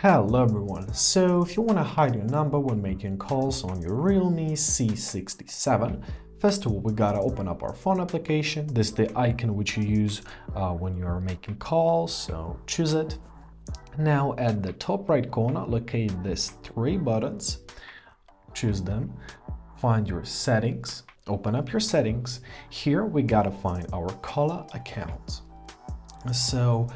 Hello everyone, so if you want to hide your number when making calls on your Realme C67, first of all we gotta open up our phone application. This is the icon which you use when you are making calls, so choose it. Now at the top right corner locate these three buttons, choose them, find your settings, open up your settings. Here we gotta find our caller account. So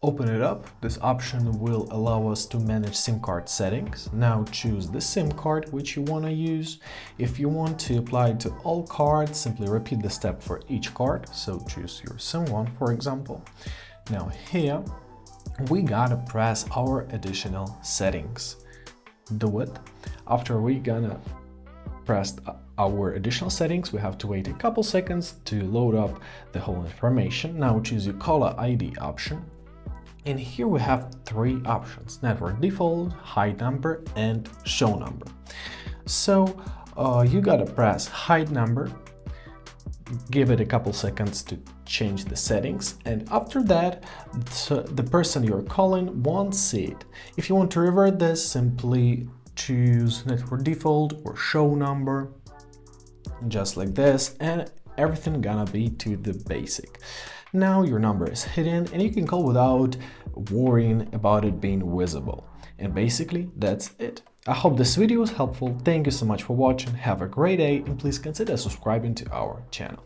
open it up. This option will allow us to manage SIM card settings. Now choose the SIM card which you want to use. If you want to apply it to all cards, simply repeat the step for each card. So choose your SIM1, for example. Now here we gotta press our additional settings. Do it. After we gonna press our additional settings, we have to wait a couple seconds to load up the whole information. Now choose your caller ID option. And here we have three options: network default, hide number, and show number. So you gotta press hide number, give it a couple seconds to change the settings, and after that the person you're calling won't see it. If you want to revert this, simply choose network default or show number, just like this, and everything gonna be to the basic. Now your number is hidden and you can call without worrying about it being visible. And basically that's it. I hope this video was helpful. Thank you so much for watching. Have a great day and please consider subscribing to our channel.